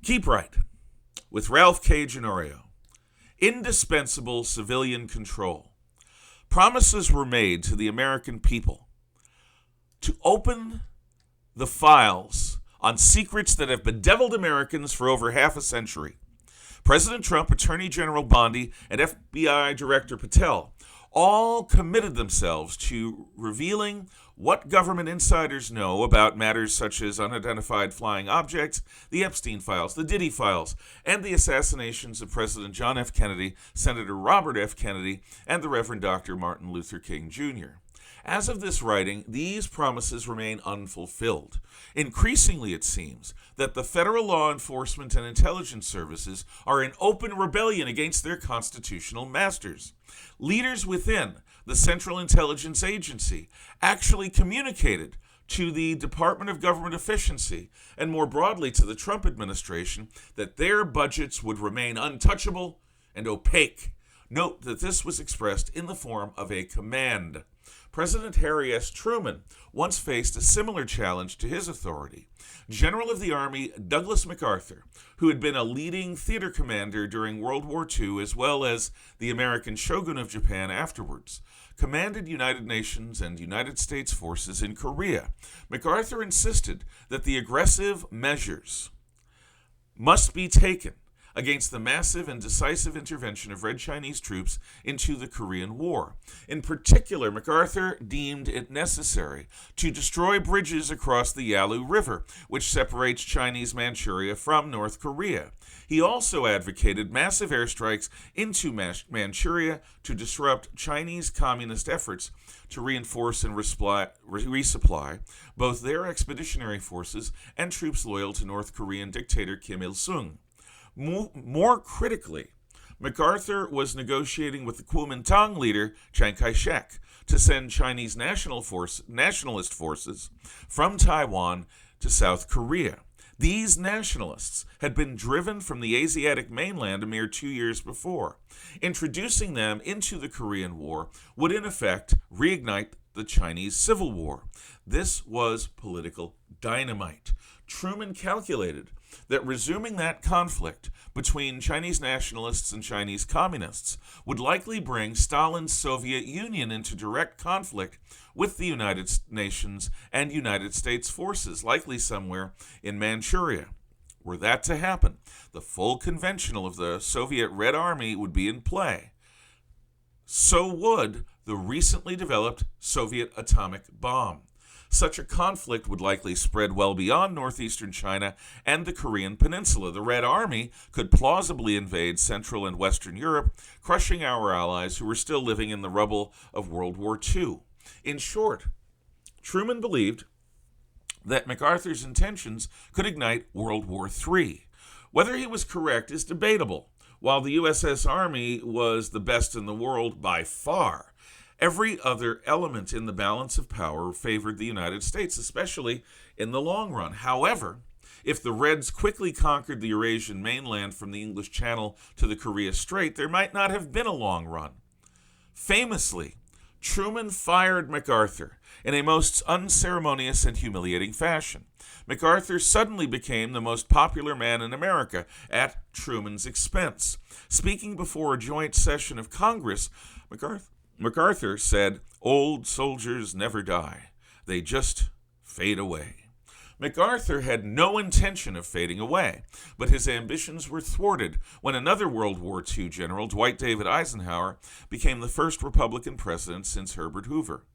Keep Right with Ralph K. Ginorio. Indispensable civilian control. Promises were made to the American people to open the files on secrets that have bedeviled Americans for over half a century. President Trump, Attorney General Bondi, and FBI Director Patel all committed themselves to revealing what government insiders know about matters such as unidentified flying objects, the Epstein files, the Diddy files, and the assassinations of President John F. Kennedy, Senator Robert F. Kennedy, and the Reverend Dr. Martin Luther King Jr. As of this writing, these promises remain unfulfilled. Increasingly, it seems that the federal law enforcement and intelligence services are in open rebellion against their constitutional masters. Leaders within the Central Intelligence Agency actually communicated to the Department of Government Efficiency and more broadly to the Trump administration that their budgets would remain untouchable and opaque. Note that this was expressed in the form of a command. President Harry S. Truman once faced a similar challenge to his authority. General of the Army Douglas MacArthur, who had been a leading theater commander during World War II as well as the American shogun of Japan afterwards, commanded United Nations and United States forces in Korea. MacArthur insisted that the aggressive measures must be taken against the massive and decisive intervention of Red Chinese troops into the Korean War. In particular, MacArthur deemed it necessary to destroy bridges across the Yalu River, which separates Chinese Manchuria from North Korea. He also advocated massive airstrikes into Manchuria to disrupt Chinese communist efforts to reinforce and resupply both their expeditionary forces and troops loyal to North Korean dictator Kim Il-sung. More critically, MacArthur was negotiating with the Kuomintang leader Chiang Kai-Shek to send Chinese nationalist forces from Taiwan to South Korea. These nationalists had been driven from the Asiatic mainland a mere 2 years before. Introducing them into the Korean War would in effect reignite the Chinese Civil War. This was political dynamite. Truman calculated that resuming that conflict between Chinese nationalists and Chinese communists would likely bring Stalin's Soviet Union into direct conflict with the United Nations and United States forces, likely somewhere in Manchuria. Were that to happen, the full conventional of the Soviet Red Army would be in play. So would the recently developed Soviet atomic bomb. Such a conflict would likely spread well beyond northeastern China and the Korean Peninsula. The Red Army could plausibly invade Central and Western Europe, crushing our allies who were still living in the rubble of World War II. In short, Truman believed that MacArthur's intentions could ignite World War III. Whether he was correct is debatable. While the USS Army was the best in the world by far, every other element in the balance of power favored the United States, especially in the long run. However, if the Reds quickly conquered the Eurasian mainland from the English Channel to the Korea Strait, there might not have been a long run. Famously, Truman fired MacArthur in a most unceremonious and humiliating fashion. MacArthur suddenly became the most popular man in America at Truman's expense. Speaking before a joint session of Congress, MacArthur said, "Old soldiers never die. They just fade away." MacArthur had no intention of fading away, but his ambitions were thwarted when another World War II general, Dwight David Eisenhower, became the first Republican president since Herbert Hoover.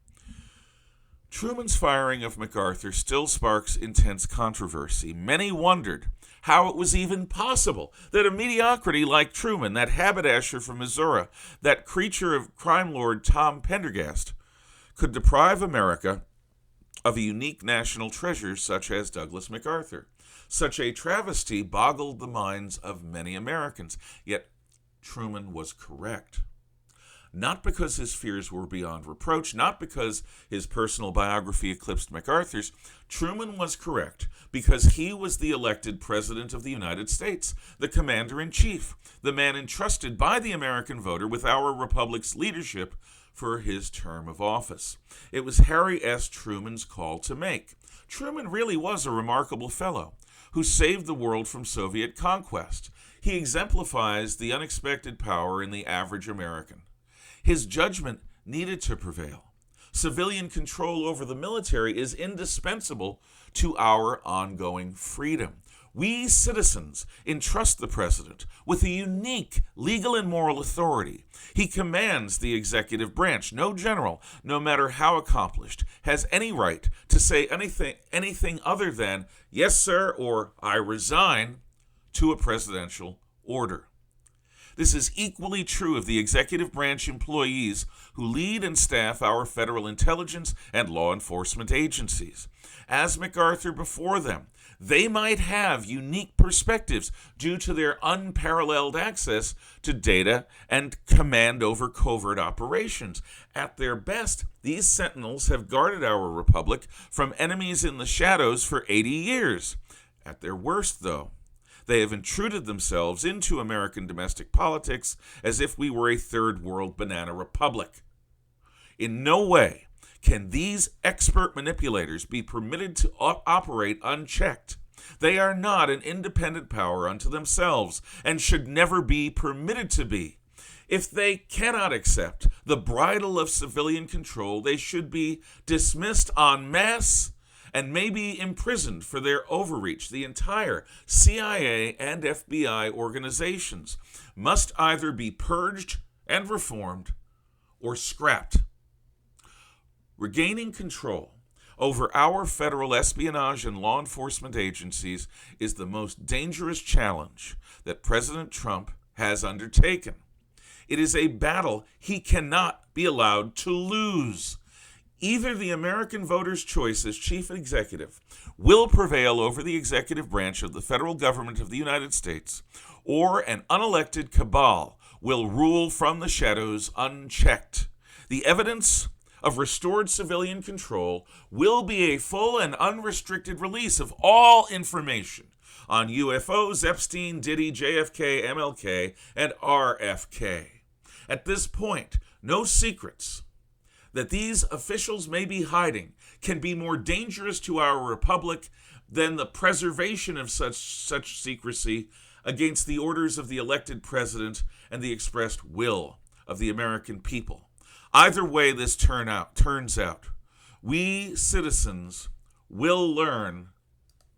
Truman's firing of MacArthur still sparks intense controversy. Many wondered how it was even possible that a mediocrity like Truman, that haberdasher from Missouri, that creature of crime lord Tom Pendergast, could deprive America of a unique national treasure such as Douglas MacArthur. Such a travesty boggled the minds of many Americans. Yet Truman was correct. Not because his fears were beyond reproach, not because his personal biography eclipsed MacArthur's. Truman was correct because he was the elected President of the United States, the Commander-in-Chief, the man entrusted by the American voter with our republic's leadership for his term of office. It was Harry S. Truman's call to make. Truman really was a remarkable fellow. who saved the world from Soviet conquest. He exemplifies the unexpected power in the average American. His judgment needed to prevail. Civilian control over the military is indispensable to our ongoing freedom. We citizens entrust the president with a unique legal and moral authority. He commands the executive branch. No general, no matter how accomplished, has any right to say anything other than, "Yes, sir," or "I resign," to a presidential order. This is equally true of the executive branch employees who lead and staff our federal intelligence and law enforcement agencies. As MacArthur before them, they might have unique perspectives due to their unparalleled access to data and command over covert operations. At their best, these sentinels have guarded our republic from enemies in the shadows for 80 years. At their worst, though, they have intruded themselves into American domestic politics as if we were a third world banana republic. In no way can these expert manipulators be permitted to operate unchecked. They are not an independent power unto themselves and should never be permitted to be. If they cannot accept the bridle of civilian control, they should be dismissed en masse and may be imprisoned for their overreach. The entire CIA and FBI organizations must either be purged and reformed or scrapped. Regaining control over our federal espionage and law enforcement agencies is the most dangerous challenge that President Trump has undertaken. It is a battle he cannot be allowed to lose. Either the American voters' choice as chief executive will prevail over the executive branch of the federal government of the United States, or an unelected cabal will rule from the shadows unchecked. The evidence of restored civilian control will be a full and unrestricted release of all information on UFOs, Epstein, Diddy, JFK, MLK, and RFK. At this point, no secrets that these officials may be hiding can be more dangerous to our republic than the preservation of such secrecy against the orders of the elected president and the expressed will of the American people. Either way this turns out, we citizens will learn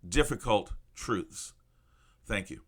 difficult truths. Thank you.